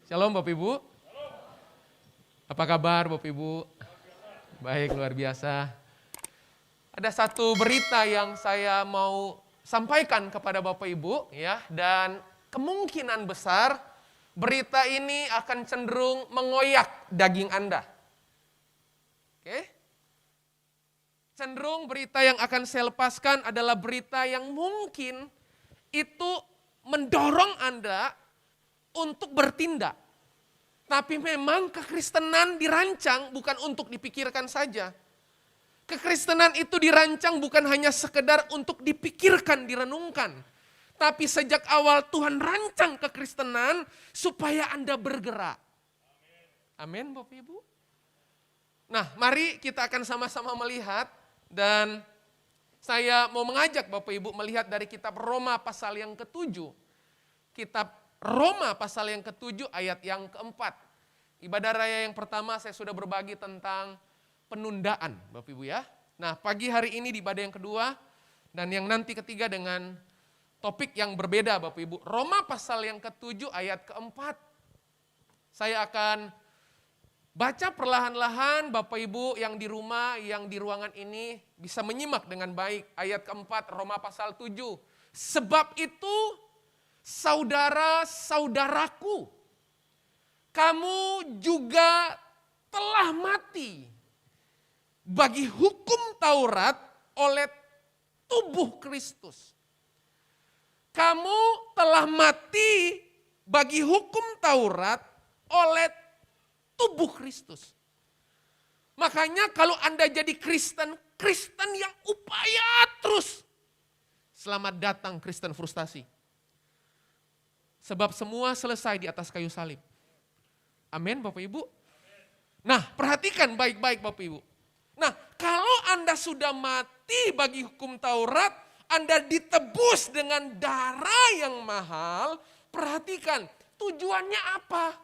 Shalom Bapak Ibu. Apa kabar Bapak Ibu? Baik, luar biasa. Ada satu berita yang saya mau sampaikan kepada Bapak Ibu ya, dan kemungkinan besar berita ini akan cenderung mengoyak daging Anda. Oke? Cenderung berita yang akan saya lepaskan adalah berita yang mungkin itu mendorong Anda untuk bertindak. Tapi memang kekristenan dirancang bukan untuk dipikirkan saja. Kekristenan itu dirancang bukan hanya sekedar untuk dipikirkan, direnungkan. Tapi sejak awal Tuhan rancang kekristenan supaya Anda bergerak. Amin Bapak Ibu. Nah, mari kita akan sama-sama melihat, dan saya mau mengajak Bapak Ibu melihat dari kitab Roma pasal yang ke-7. Kitab Roma pasal yang ke-7 ayat yang ke-4. Ibadah raya yang pertama saya sudah berbagi tentang penundaan Bapak Ibu ya. Nah, pagi hari ini di ibadah yang kedua dan yang nanti ketiga dengan topik yang berbeda Bapak Ibu. Roma pasal yang ke-7 ayat ke-4. Saya akan baca perlahan-lahan, Bapak Ibu yang di rumah, yang di ruangan ini bisa menyimak dengan baik. Ayat ke-4 Roma pasal 7. Sebab itu saudara-saudaraku, kamu juga telah mati bagi hukum Taurat oleh tubuh Kristus. Kamu telah mati bagi hukum Taurat oleh tubuh Kristus. Makanya kalau Anda jadi Kristen, Kristen yang upaya terus. Selamat datang Kristen frustasi. Sebab semua selesai di atas kayu salib. Amin Bapak Ibu. Nah, perhatikan baik-baik Bapak Ibu. Nah, kalau Anda sudah mati bagi hukum Taurat, Anda ditebus dengan darah yang mahal, perhatikan tujuannya apa?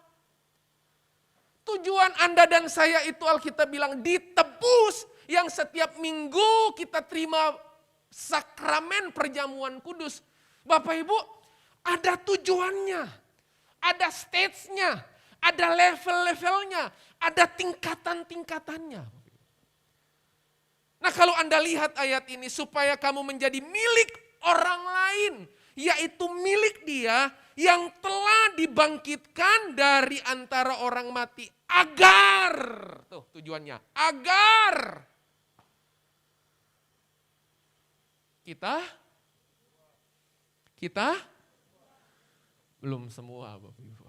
Tujuan Anda dan saya itu Alkitab bilang ditebus, yang setiap minggu kita terima sakramen perjamuan kudus. Bapak Ibu, ada tujuannya, ada stage-nya, ada level-levelnya, ada tingkatan-tingkatannya. Nah, kalau Anda lihat ayat ini, supaya kamu menjadi milik orang lain, yaitu milik Dia yang telah dibangkitkan dari antara orang mati, agar, tuh tujuannya, agar kita belum semua Bapak Ibu.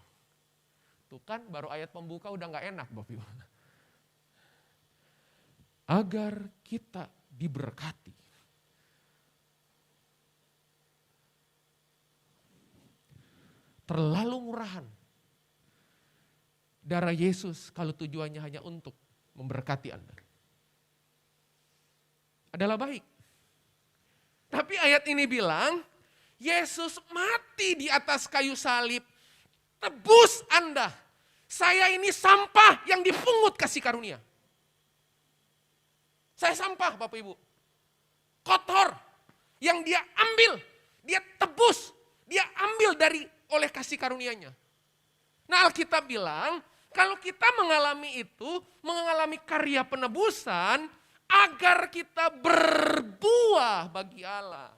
Tuh kan baru ayat pembuka udah gak enak Bapak Ibu. Agar kita diberkati. Terlalu murahan darah Yesus kalau tujuannya hanya untuk memberkati Anda. Adalah baik. Tapi ayat ini bilang, Yesus mati di atas kayu salib, tebus Anda. Saya ini sampah yang dipungut kasih karunia. Saya sampah Bapak Ibu. Kotor yang Dia ambil, Dia tebus, Dia ambil oleh kasih karunia-Nya. Nah, Alkitab bilang, kalau kita mengalami itu, mengalami karya penebusan, agar kita berbuah bagi Allah.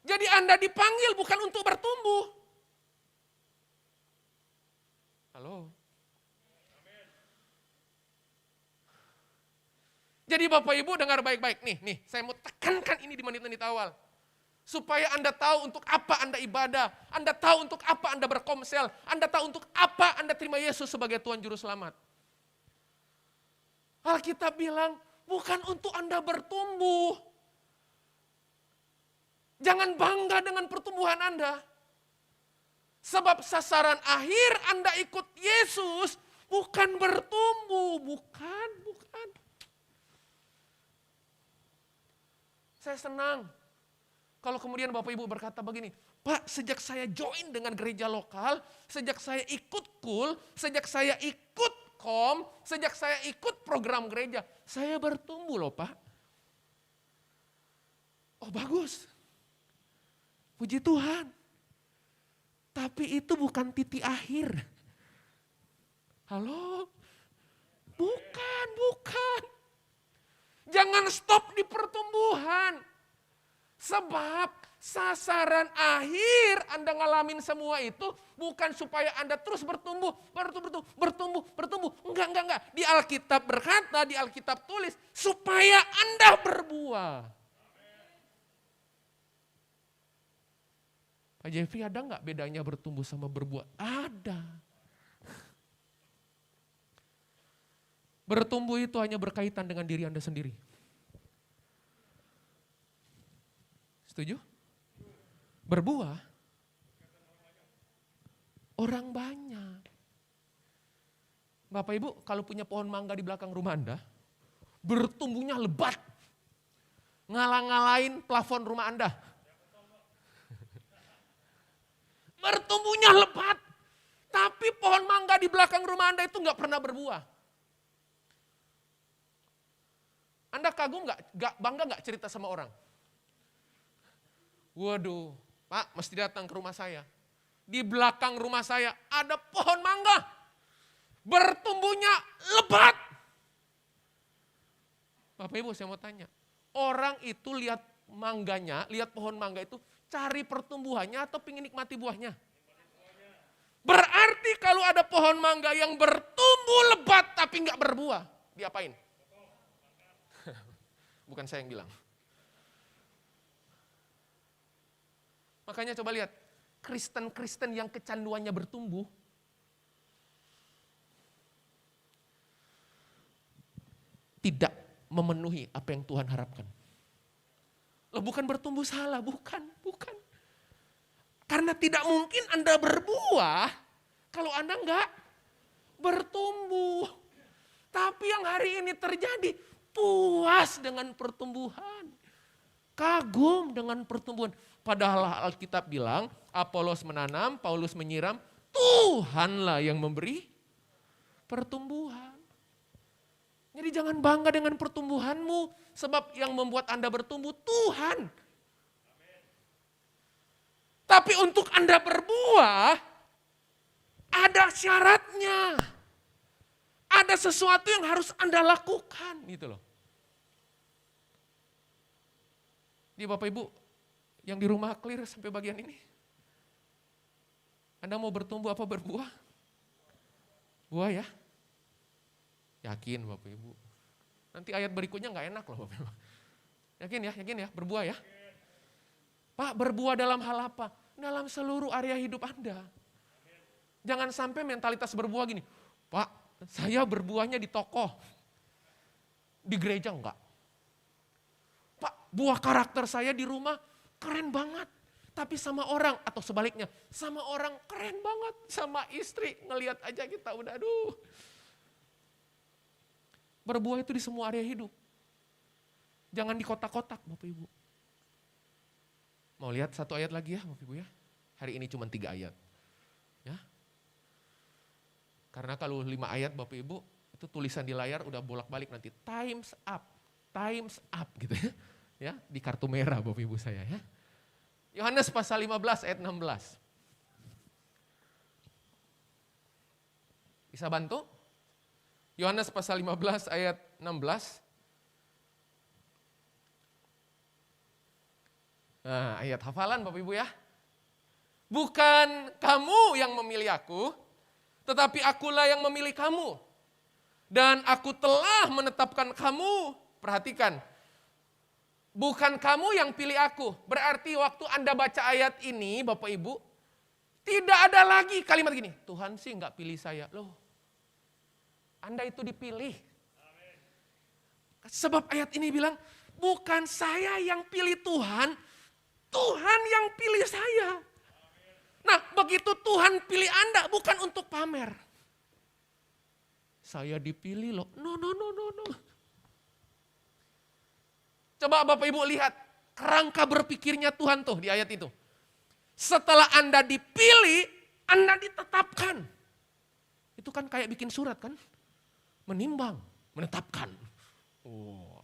Jadi Anda dipanggil bukan untuk bertumbuh. Halo. Jadi Bapak Ibu dengar baik-baik. Nih, saya mau tekankan ini di menit-menit awal. Supaya Anda tahu untuk apa Anda ibadah. Anda tahu untuk apa Anda berkomsel. Anda tahu untuk apa Anda terima Yesus sebagai Tuhan Juru Selamat. Alkitab bilang, bukan untuk Anda bertumbuh. Jangan bangga dengan pertumbuhan Anda. Sebab sasaran akhir Anda ikut Yesus bukan bertumbuh. Bukan. Saya senang kalau kemudian Bapak Ibu berkata begini, Pak, sejak saya join dengan gereja lokal, sejak saya ikut KUL, sejak saya ikut KOM, sejak saya ikut program gereja, saya bertumbuh loh Pak. Oh bagus. Puji Tuhan. Tapi itu bukan titik akhir. Halo? Bukan. Jangan stop di pertumbuhan. Sebab sasaran akhir Anda ngalamin semua itu bukan supaya Anda terus bertumbuh. Enggak. Di Alkitab berkata, di Alkitab tulis, supaya Anda berbuah. Pak Jeffrey, ada nggak bedanya bertumbuh sama berbuah? Ada. Bertumbuh itu hanya berkaitan dengan diri Anda sendiri. Setuju? Berbuah, orang banyak. Bapak Ibu, kalau punya pohon mangga di belakang rumah Anda, bertumbuhnya lebat. Ngalang-ngalain plafon rumah Anda. Bertumbuhnya lebat. Tapi pohon mangga di belakang rumah Anda itu nggak pernah berbuah. Anda kagum nggak, bangga nggak cerita sama orang? Waduh, Pak mesti datang ke rumah saya. Di belakang rumah saya ada pohon mangga. Bertumbuhnya lebat. Bapak Ibu saya mau tanya. Orang itu lihat mangganya, lihat pohon mangga itu cari pertumbuhannya atau pengen nikmati buahnya? Berarti kalau ada pohon mangga yang bertumbuh lebat tapi nggak berbuah, diapain? Bukan saya yang bilang. Makanya coba lihat, Kristen-Kristen yang kecanduannya bertumbuh, tidak memenuhi apa yang Tuhan harapkan. Loh bukan bertumbuh salah, bukan. Karena tidak mungkin Anda berbuah kalau Anda enggak bertumbuh. Tapi yang hari ini terjadi, puas dengan pertumbuhan. Kagum dengan pertumbuhan. Padahal Alkitab bilang, Apolos menanam, Paulus menyiram, Tuhanlah yang memberi pertumbuhan. Jadi jangan bangga dengan pertumbuhanmu, sebab yang membuat Anda bertumbuh Tuhan. Tapi untuk Anda berbuah, ada syaratnya. Ada sesuatu yang harus Anda lakukan gitu loh. Di Bapak Ibu yang di rumah clear sampai bagian ini. Anda mau bertumbuh apa berbuah? Buah ya? Yakin Bapak Ibu. Nanti ayat berikutnya nggak enak loh Bapak Ibu. Yakin ya, berbuah ya? Pak, berbuah dalam hal apa? Dalam seluruh area hidup Anda. Jangan sampai mentalitas berbuah gini, Pak, saya berbuahnya di toko, di gereja enggak. Pak, buah karakter saya di rumah keren banget. Tapi sama orang, atau sebaliknya, sama orang keren banget. Sama istri, ngelihat aja kita udah aduh. Berbuah itu di semua area hidup. Jangan di kotak-kotak Bapak Ibu. Mau lihat satu ayat lagi ya Bapak Ibu ya. Hari ini cuma 3 ayat. Ya. Karena kalau 5 ayat Bapak Ibu, itu tulisan di layar udah bolak-balik nanti. Times up gitu ya. Ya, di kartu merah Bapak Ibu saya ya. Yohanes pasal 15 ayat 16. Bisa bantu? Yohanes pasal 15 ayat 16. Nah, ayat hafalan Bapak Ibu ya. Bukan kamu yang memilih aku, tetapi akulah yang memilih kamu. Dan aku telah menetapkan kamu, perhatikan, bukan kamu yang pilih aku. Berarti waktu Anda baca ayat ini Bapak Ibu, tidak ada lagi kalimat gini, Tuhan sih nggak pilih saya. Loh, Anda itu dipilih. Sebab ayat ini bilang, bukan saya yang pilih Tuhan, Tuhan yang pilih saya. Nah, begitu Tuhan pilih Anda bukan untuk pamer. Saya dipilih loh. No. Coba Bapak Ibu lihat kerangka berpikirnya Tuhan tuh di ayat itu. Setelah Anda dipilih, Anda ditetapkan. Itu kan kayak bikin surat kan? Menimbang, menetapkan. Oh.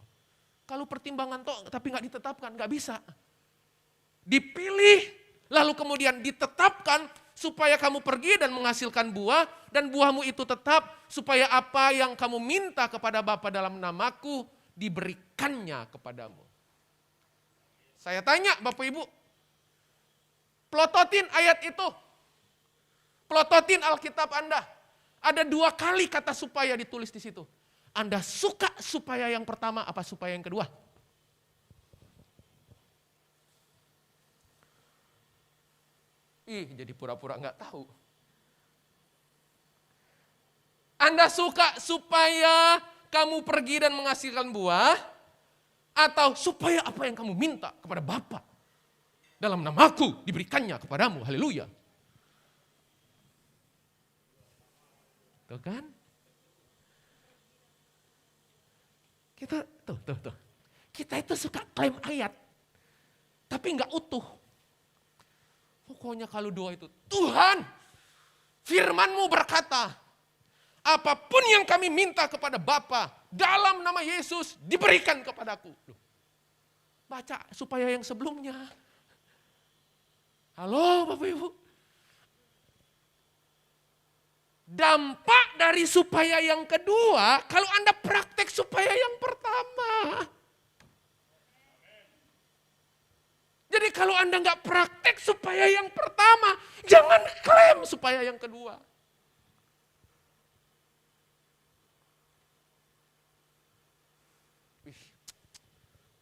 Kalau pertimbangan toh tapi nggak ditetapkan, nggak bisa. Dipilih, lalu kemudian ditetapkan, supaya kamu pergi dan menghasilkan buah, dan buahmu itu tetap, supaya apa yang kamu minta kepada Bapa dalam namaku, diberikannya kepadamu. Saya tanya Bapak Ibu, plototin ayat itu. Plototin Alkitab Anda. Ada 2 kali kata supaya ditulis di situ. Anda suka supaya yang pertama apa supaya yang kedua? Jadi pura-pura nggak tahu. Anda suka supaya kamu pergi dan menghasilkan buah, atau supaya apa yang kamu minta kepada Bapa dalam namaku diberikannya kepadamu. Haleluya. Tuh kan? Kita tuh. Kita itu suka klaim ayat, tapi nggak utuh. Pokoknya kalau doa itu, Tuhan, firman-Mu berkata, apapun yang kami minta kepada Bapa dalam nama Yesus diberikan kepadaku. Baca supaya yang sebelumnya. Halo Bapak Ibu. Dampak dari supaya yang kedua, kalau Anda praktek supaya yang pertama. Jadi kalau Anda nggak praktek supaya yang pertama, jangan klaim supaya yang kedua.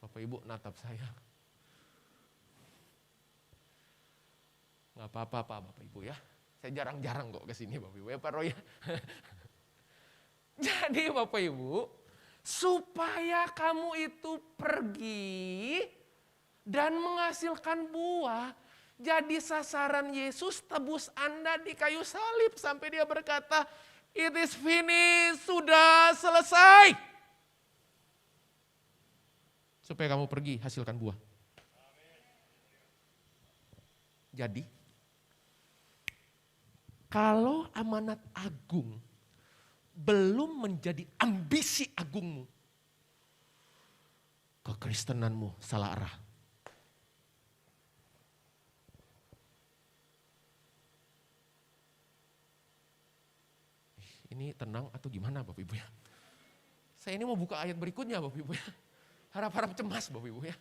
Bapak Ibu natap saya. Nggak apa-apa Bapak Ibu ya. Saya jarang-jarang kok kesini Bapak Ibu ya Pak Roy. Jadi Bapak Ibu, supaya kamu itu pergi dan menghasilkan buah, jadi sasaran Yesus tebus Anda di kayu salib sampai dia berkata, it is finished, sudah selesai. Supaya kamu pergi hasilkan buah. Jadi, kalau amanat agung belum menjadi ambisi agungmu, kekristenanmu salah arah. Ini tenang atau gimana Bapak Ibu ya? Saya ini mau buka ayat berikutnya Bapak Ibu ya. Harap-harap cemas Bapak Ibu ya.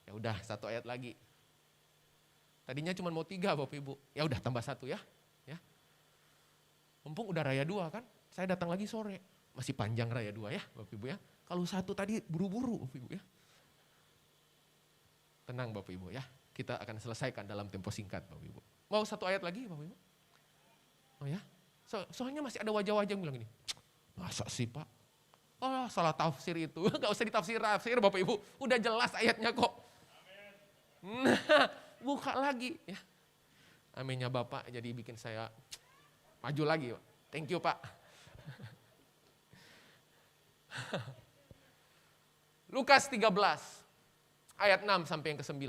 Ya udah 1 ayat lagi. Tadinya cuma mau 3 Bapak Ibu. Ya udah tambah 1 ya. Mumpung udah raya 2 kan. Saya datang lagi sore. Masih panjang raya 2 ya Bapak Ibu ya. Kalau 1 tadi buru-buru Bapak Ibu ya. Tenang Bapak Ibu ya. Kita akan selesaikan dalam tempo singkat Bapak Ibu. Mau 1 ayat lagi Bapak Ibu? Oh ya. Soalnya masih ada wajah-wajah yang bilang gini. Masa sih Pak? Oh salah tafsir itu. Gak usah ditafsir Bapak Ibu. Udah jelas ayatnya kok. Nah, buka lagi ya. Aminnya Bapak jadi bikin saya maju lagi. Thank you Pak. Lukas 13 ayat 6 sampai yang ke-9.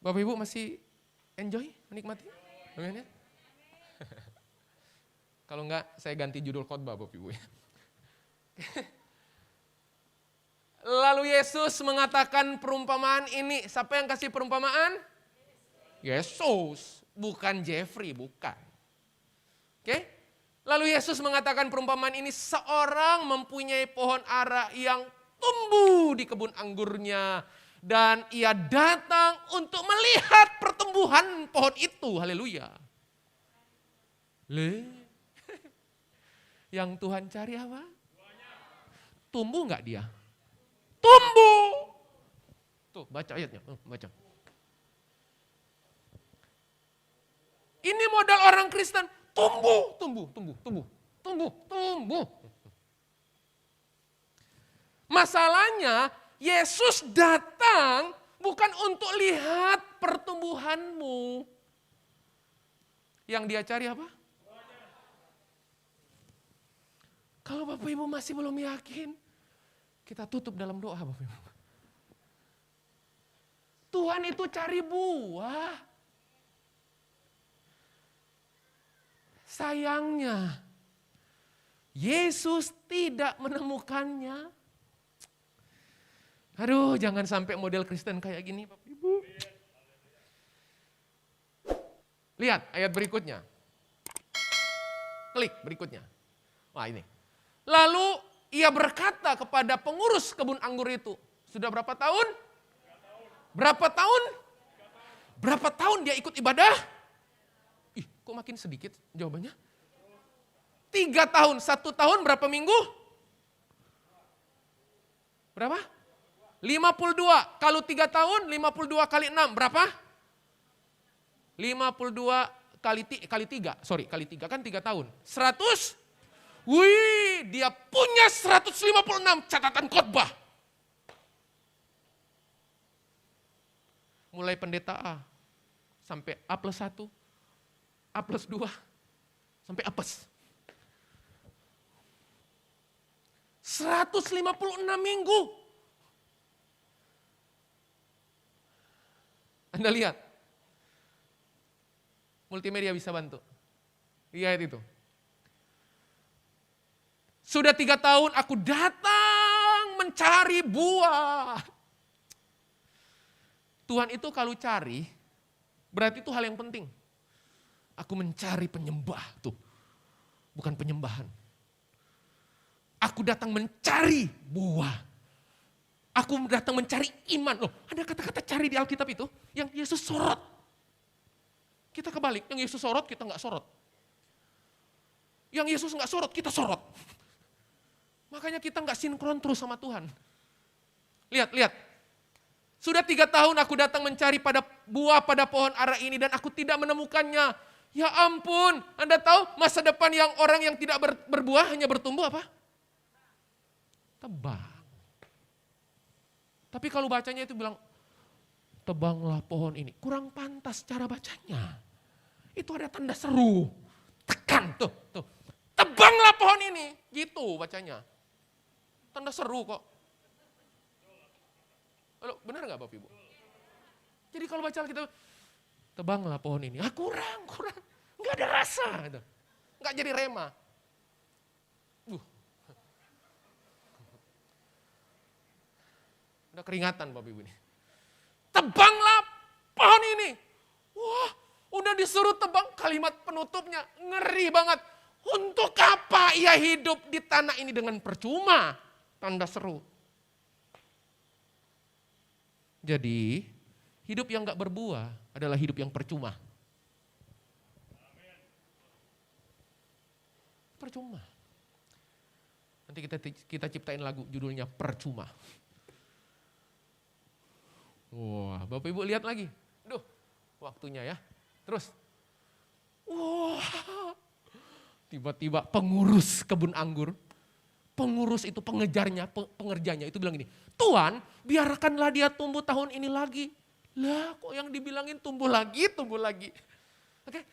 Bapak Ibu masih enjoy, menikmati? Amin ya? Kalau enggak saya ganti judul khotbah Bapak Ibu ya. Lalu Yesus mengatakan perumpamaan ini. Siapa yang kasih perumpamaan? Yesus, bukan Jeffrey, bukan. Oke? Lalu Yesus mengatakan perumpamaan ini, seorang mempunyai pohon ara yang tumbuh di kebun anggurnya. Dan ia datang untuk melihat pertumbuhan pohon itu. Haleluya. Yang Tuhan cari apa? Tumbuh enggak dia? Tumbuh. Tuh baca ayatnya, baca. Ini modal orang Kristen, tumbuh. Masalahnya Yesus datang bukan untuk lihat pertumbuhanmu. Yang dia cari apa? Kalau Bapak Ibu masih belum yakin, kita tutup dalam doa Bapak Ibu. Tuhan itu cari buah. Sayangnya, Yesus tidak menemukannya. Aduh, jangan sampai model Kristen kayak gini, Bapak Ibu. Lihat ayat berikutnya. Klik berikutnya. Wah ini. Lalu ia berkata kepada pengurus kebun anggur itu. Sudah berapa tahun? Berapa tahun? Berapa tahun dia ikut ibadah? Ih, kok makin sedikit jawabannya? 3 tahun, 1 tahun berapa minggu? Berapa? 52. Kalau 3 tahun, 52 kali 6 berapa? 52 kali 3. Sorry, kali 3 kan 3 tahun. 100. Wih, dia punya 156 catatan khotbah. Mulai pendeta A sampai A+1, A+2, sampai apes. 156 minggu. Anda lihat. Multimedia bisa bantu. Lihat itu. Sudah 3 tahun aku datang mencari buah. Tuhan itu kalau cari, berarti itu hal yang penting. Aku mencari penyembah tuh. Bukan penyembahan. Aku datang mencari buah. Aku datang mencari iman. Loh, ada kata-kata cari di Alkitab itu yang Yesus sorot. Kita kebalik, yang Yesus sorot kita nggak sorot. Yang Yesus nggak sorot, kita sorot. Makanya kita nggak sinkron terus sama Tuhan. Lihat. Sudah 3 tahun aku datang mencari pada buah pada pohon ara ini dan aku tidak menemukannya. Ya ampun, Anda tahu masa depan yang orang yang tidak berbuah hanya bertumbuh apa? Tebang. Tapi kalau bacanya itu bilang, tebanglah pohon ini. Kurang pantas cara bacanya. Itu ada tanda seru. Tekan tuh. Tebanglah pohon ini. Gitu bacanya. Tanda seru kok. Halo, benar gak Bapak Ibu? Jadi kalau baca Alkitab, tebanglah pohon ini. Kurang. Gak ada rasa. Gak jadi rema. Udah keringatan Bapak Ibu ini. Tebanglah pohon ini. Wah, udah disuruh tebang, kalimat penutupnya ngeri banget. Untuk apa ia hidup di tanah ini dengan percuma? Tanda seru. Jadi, hidup yang gak berbuah adalah hidup yang percuma. Percuma. Nanti kita ciptain lagu judulnya Percuma. Wah, Bapak Ibu lihat lagi. Duh, waktunya ya. Terus. Wah, tiba-tiba pengurus kebun anggur. Pengurus itu pengerjanya itu bilang gini, Tuhan biarkanlah dia tumbuh tahun ini lagi. Lah kok yang dibilangin tumbuh lagi. Oke,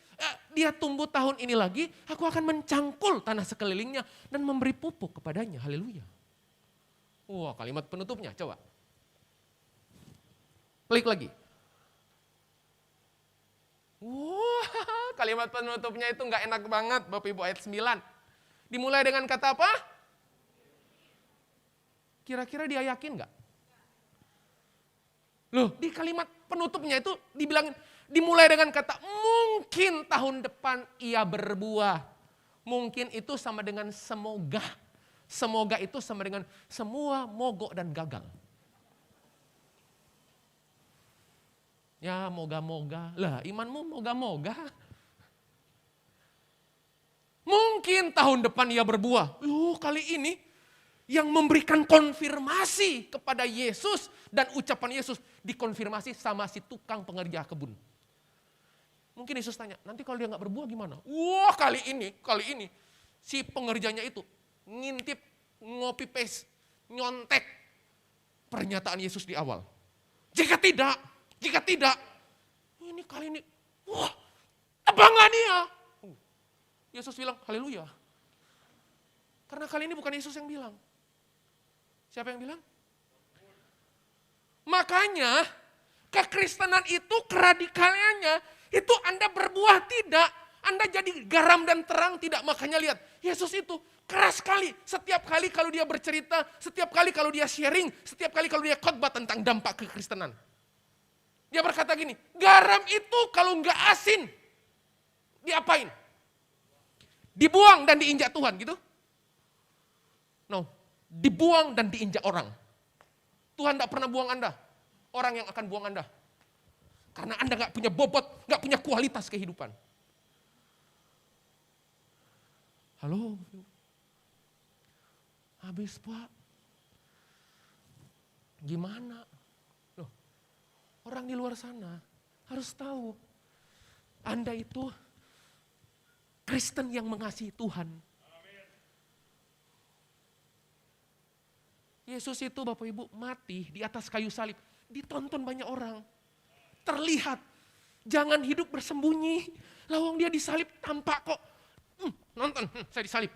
dia tumbuh tahun ini lagi, aku akan mencangkul tanah sekelilingnya dan memberi pupuk kepadanya. Haleluya. Wah, kalimat penutupnya coba. Klik lagi. Wah, kalimat penutupnya itu nggak enak banget Bapak Ibu ayat 9. Dimulai dengan kata apa? Kira-kira dia yakin nggak? Loh, di kalimat penutupnya itu dibilangin, dimulai dengan kata mungkin tahun depan ia berbuah. Mungkin itu sama dengan semoga. Semoga itu sama dengan semua mogok dan gagal. Ya moga-moga, lah imanmu moga-moga. Mungkin tahun depan ia berbuah. Loh kali ini yang memberikan konfirmasi kepada Yesus dan ucapan Yesus dikonfirmasi sama si tukang pengerja kebun. Mungkin Yesus tanya, nanti kalau dia gak berbuah gimana? Wah kali ini si pengerjanya itu ngintip, ngopi paste, nyontek pernyataan Yesus di awal. Jika tidak, ini kali ini, wah, tebanglah dia. Yesus bilang, haleluya. Karena kali ini bukan Yesus yang bilang. Siapa yang bilang? Makanya, kekristenan itu keradikalannya, itu Anda berbuah tidak, Anda jadi garam dan terang tidak? Makanya lihat, Yesus itu keras sekali. Setiap kali kalau dia bercerita, setiap kali kalau dia sharing, setiap kali kalau dia khotbah tentang dampak kekristenan. Dia berkata gini, garam itu kalau nggak asin, diapain? Dibuang dan diinjak Tuhan gitu? No, dibuang dan diinjak orang. Tuhan tidak pernah buang Anda, orang yang akan buang Anda. Karena Anda nggak punya bobot, nggak punya kualitas kehidupan. Halo, habis Pak, gimana? Loh, orang di luar sana harus tahu, Anda itu Kristen yang mengasihi Tuhan. Yesus itu Bapak Ibu mati di atas kayu salib, ditonton banyak orang. Terlihat, jangan hidup bersembunyi. Lawang dia disalib tampak kok. Nonton, saya disalib.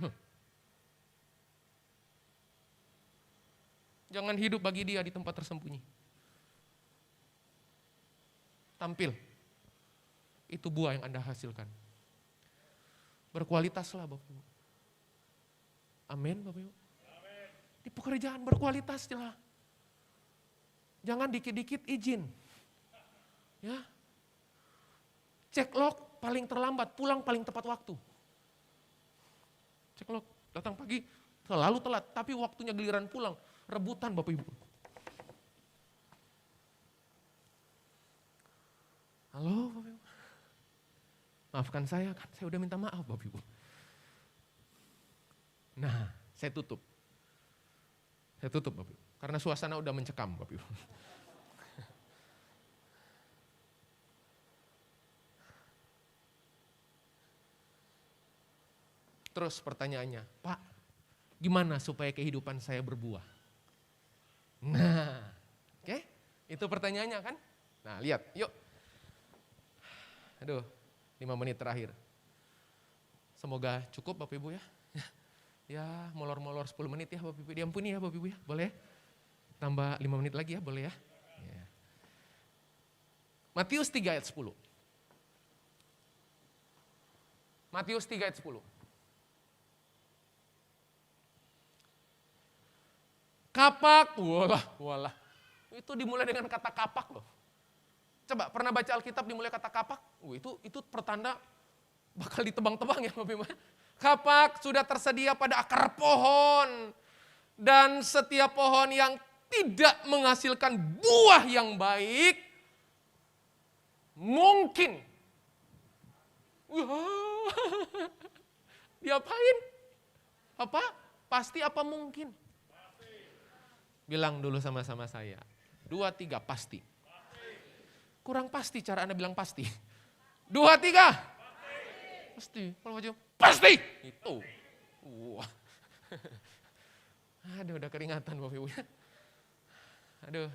Jangan hidup bagi dia di tempat tersembunyi. Tampil. Itu buah yang Anda hasilkan. Berkualitaslah Bapak Ibu. Amin Bapak Ibu. Di pekerjaan berkualitas lah. Jangan dikit-dikit izin. Ya. Cek log paling terlambat, pulang paling tepat waktu. Cek log, datang pagi, selalu telat, tapi waktunya giliran pulang, rebutan Bapak Ibu. Halo Bapak Ibu. Maafkan saya, kan saya udah minta maaf Bapak Ibu. Nah, saya tutup. Saya tutup Bapak Ibu, karena suasana udah mencekam Bapak Ibu. Terus pertanyaannya, Pak, gimana supaya kehidupan saya berbuah? Nah, oke, itu pertanyaannya kan? Nah, lihat, yuk. Aduh, 5 menit terakhir. Semoga cukup Bapak Ibu ya. Ya, molor-molor 10 menit ya Bapak Ibu. Diampuni ya Bapak Ibu ya, boleh? Tambah 5 menit lagi ya, boleh ya? Ya. Matius 3 ayat 10. Matius 3 ayat 10. Kapak, walah. Itu dimulai dengan kata kapak loh. Coba pernah baca Alkitab dimulai kata kapak? Itu pertanda bakal ditebang-tebang ya Bapak Ibu. Kapak sudah tersedia pada akar pohon. Dan setiap pohon yang tidak menghasilkan buah yang baik, mungkin. Diapain? Apa? Pasti apa mungkin? Bilang dulu sama-sama saya. 2, 3, pasti. Kurang pasti cara Anda bilang pasti. 2, 3. Pasti. Kalau wajah, pasti. Itu. Wah. Aduh, udah keringatan Bapak Ibu. Aduh.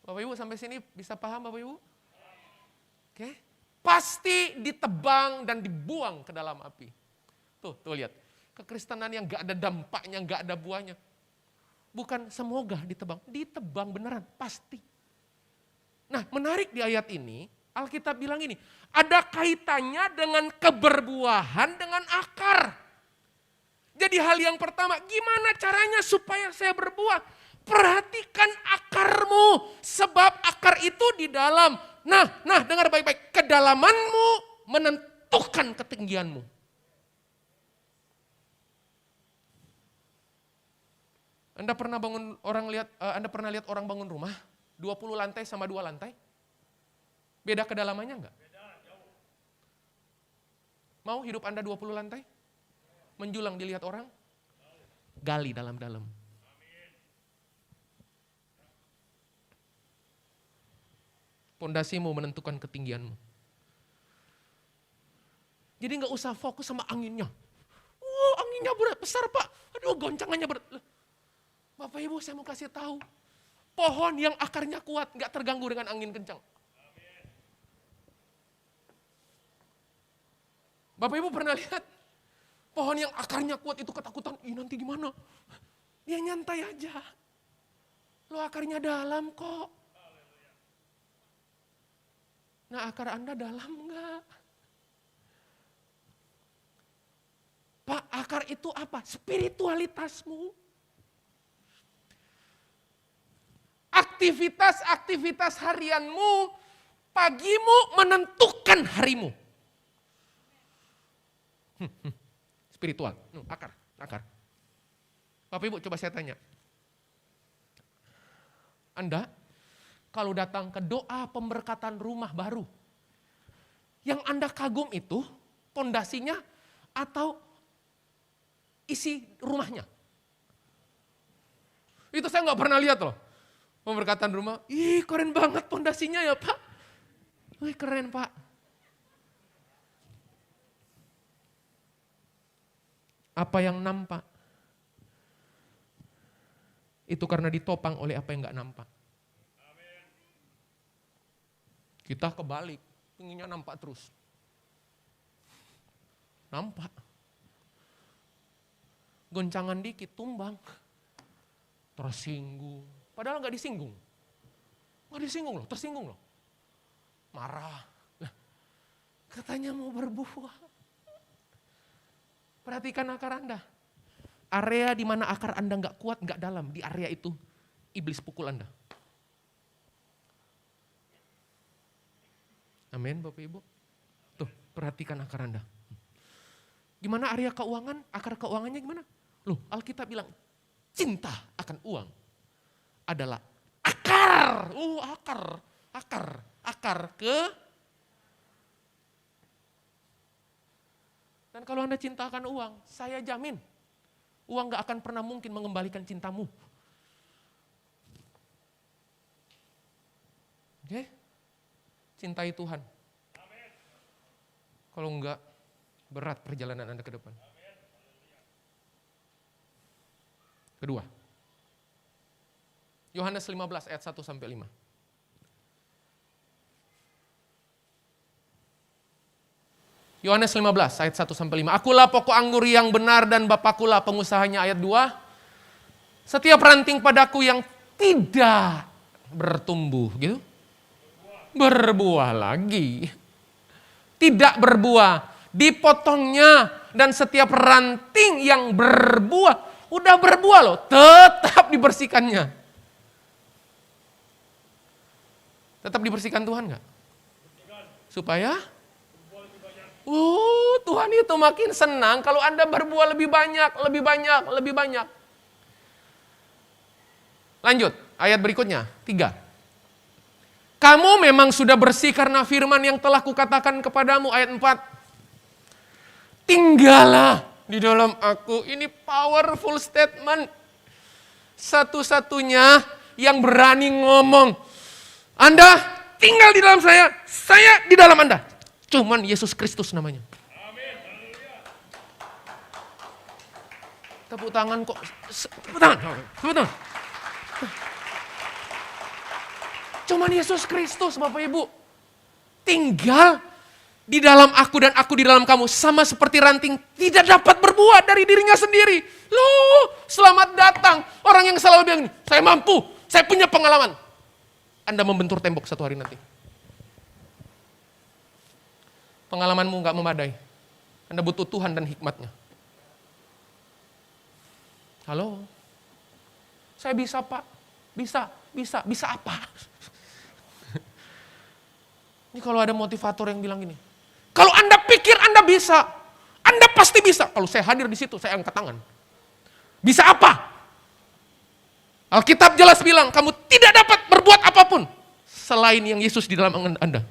Bapak Ibu sampai sini bisa paham Bapak Ibu? Oke. Pasti ditebang dan dibuang ke dalam api. Tuh lihat. Kekristenan yang gak ada dampaknya, gak ada buahnya. Bukan semoga ditebang beneran, pasti. Nah, menarik di ayat ini, Alkitab bilang ini, ada kaitannya dengan keberbuahan dengan akar. Jadi hal yang pertama, gimana caranya supaya saya berbuah? Perhatikan akarmu, sebab akar itu di dalam. Nah, dengar baik-baik, kedalamanmu menentukan ketinggianmu. Anda pernah lihat orang bangun rumah 20 lantai sama 2 lantai? Beda kedalamannya enggak? Mau hidup Anda 20 lantai? Menjulang dilihat orang? Gali dalam-dalam. Pondasimu menentukan ketinggianmu. Jadi enggak usah fokus sama anginnya. Anginnya besar Pak. Aduh, goncangannya berat. Bapak Ibu saya mau kasih tahu, pohon yang akarnya kuat gak terganggu dengan angin kencang. Bapak Ibu pernah lihat pohon yang akarnya kuat itu ketakutan, nanti gimana? Dia nyantai aja. Lo akarnya dalam kok. Nah akar Anda dalam enggak? itu apa? Spiritualitasmu. Aktivitas-aktivitas harianmu, pagimu menentukan harimu. Spiritual, akar. Bapak Ibu coba saya tanya. Anda kalau datang ke doa pemberkatan rumah baru, yang Anda kagum itu pondasinya atau isi rumahnya? Itu saya nggak pernah lihat loh. Pemberkatan rumah, ih keren banget pondasinya ya Pak. Wih keren Pak. Apa yang nampak? Itu karena ditopang oleh apa yang nggak nampak. Kita kebalik, inginnya nampak terus. Nampak. Goncangan dikit, tumbang. Tersinggung. Padahal nggak disinggung. Nggak disinggung loh, tersinggung loh. Marah. Nah, katanya mau berbuah. Perhatikan akar Anda. Area di mana akar Anda nggak kuat, nggak dalam. Di area itu, iblis pukul Anda. Amin Bapak Ibu. Tuh, perhatikan akar Anda. Gimana area keuangan? Akar keuangannya gimana? Loh, Alkitab bilang, cinta akan uang adalah akar. Akar ke. Dan kalau Anda cinta akan uang, saya jamin, uang gak akan pernah mungkin mengembalikan cintamu. Oke? Cintai Tuhan. Kalau enggak, berat perjalanan Anda ke depan. Kedua, Yohanes 15 ayat 1 sampai 5. Yohanes 15 ayat 1 sampai 5. Akulah pokok anggur yang benar dan Bapakulah pengusahanya. Ayat 2. Setiap ranting padaku yang tidak bertumbuh gitu, berbuah lagi. Tidak berbuah, dipotongnya, dan setiap ranting yang berbuah, udah berbuah loh, tetap dibersihkannya. Tetap dibersihkan Tuhan gak? Supaya Tuhan itu makin senang kalau Anda berbuah lebih banyak. Lanjut, ayat berikutnya, 3. Kamu memang sudah bersih karena firman yang telah kukatakan kepadamu, ayat 4. Tinggallah di dalam aku. Ini powerful statement. Satu-satunya yang berani ngomong, Anda tinggal di dalam saya di dalam Anda. Cuman Yesus Kristus namanya. Tepuk tangan kok. Tepuk tangan. Cuman Yesus Kristus Bapak Ibu. Tinggal di dalam aku dan aku di dalam kamu. Sama seperti ranting tidak dapat berbuah dari dirinya sendiri. Loh, selamat datang. Orang yang selalu bilang, saya mampu, saya punya pengalaman. Anda membentur tembok satu hari nanti. Pengalamanmu gak memadai. Anda butuh Tuhan dan hikmatnya. Halo? Saya bisa Pak. Bisa apa? Ini kalau ada motivator yang bilang gini, kalau Anda pikir Anda bisa, Anda pasti bisa. Kalau saya hadir di situ, saya angkat tangan. Bisa apa? Alkitab jelas bilang, kamu tidak dapat berbuat apapun selain yang Yesus di dalam Anda.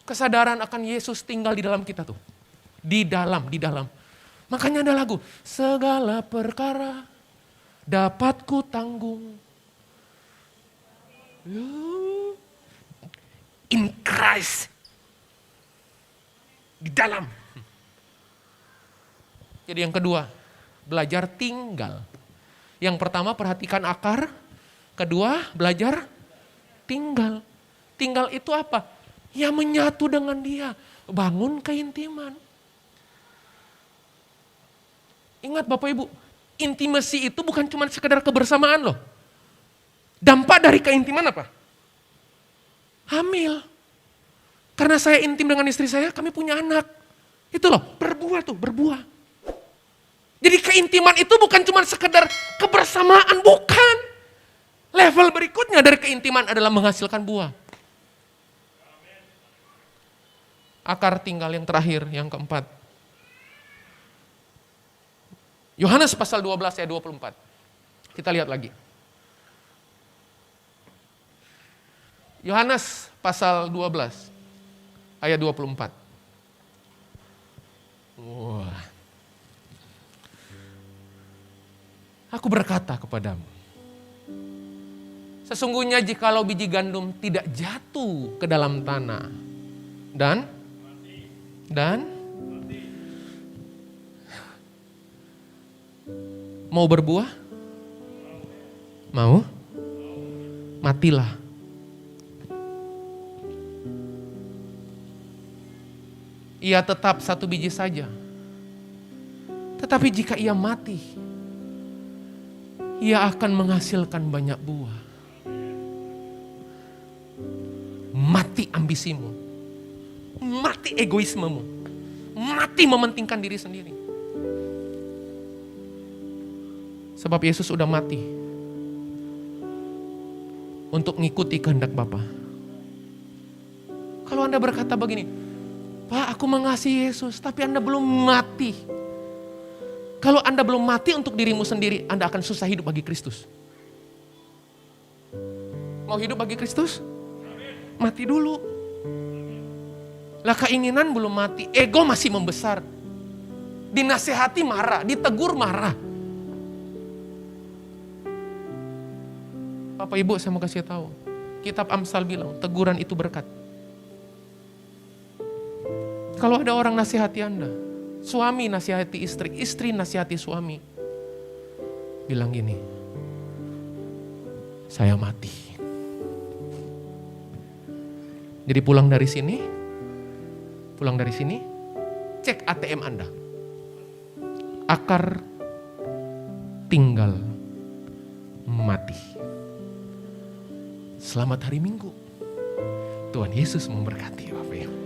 Kesadaran akan Yesus tinggal di dalam kita tuh. Di dalam. Makanya ada lagu, segala perkara dapat ku tanggung. In Christ. Di dalam. Jadi yang kedua, belajar tinggal. Yang pertama perhatikan akar. Kedua, belajar tinggal. Tinggal itu apa? Ya menyatu dengan dia. Bangun keintiman. Ingat Bapak Ibu, intimasi itu bukan cuma sekedar kebersamaan loh. Dampak dari keintiman apa? Hamil. Karena saya intim dengan istri saya, kami punya anak. Itu loh, berbuah tuh, berbuah. Jadi keintiman itu bukan cuma sekedar kebersamaan, bukan. Level berikutnya dari keintiman adalah menghasilkan buah. Akar tinggal yang terakhir, yang keempat. Yohanes pasal 12 ayat 24. Kita lihat lagi. Yohanes pasal 12 ayat 24. Wah. Aku berkata kepadamu, sesungguhnya jikalau biji gandum tidak jatuh ke dalam tanah dan mau berbuah, mau, matilah. Ia tetap satu biji saja. Tetapi jika ia mati, ia akan menghasilkan banyak buah. Mati ambisimu, mati egoismemu, mati mementingkan diri sendiri. Sebab Yesus sudah mati untuk mengikuti kehendak Bapa. Kalau Anda berkata begini, Pak, aku mengasihi Yesus, tapi Anda belum mati. Kalau Anda belum mati untuk dirimu sendiri, Anda akan susah hidup bagi Kristus. Mau hidup bagi Kristus? Mati dulu. Lah keinginan belum mati, ego masih membesar. Dinasehati marah, ditegur marah. Bapak Ibu, saya mau kasih tahu. Kitab Amsal bilang, teguran itu berkat. Kalau ada orang nasihati Anda, suami nasihati istri, istri nasihati suami, bilang gini, saya mati. Jadi pulang dari sini, cek ATM Anda. Akar tinggal mati. Selamat hari Minggu. Tuhan Yesus memberkati Bapak Ibu.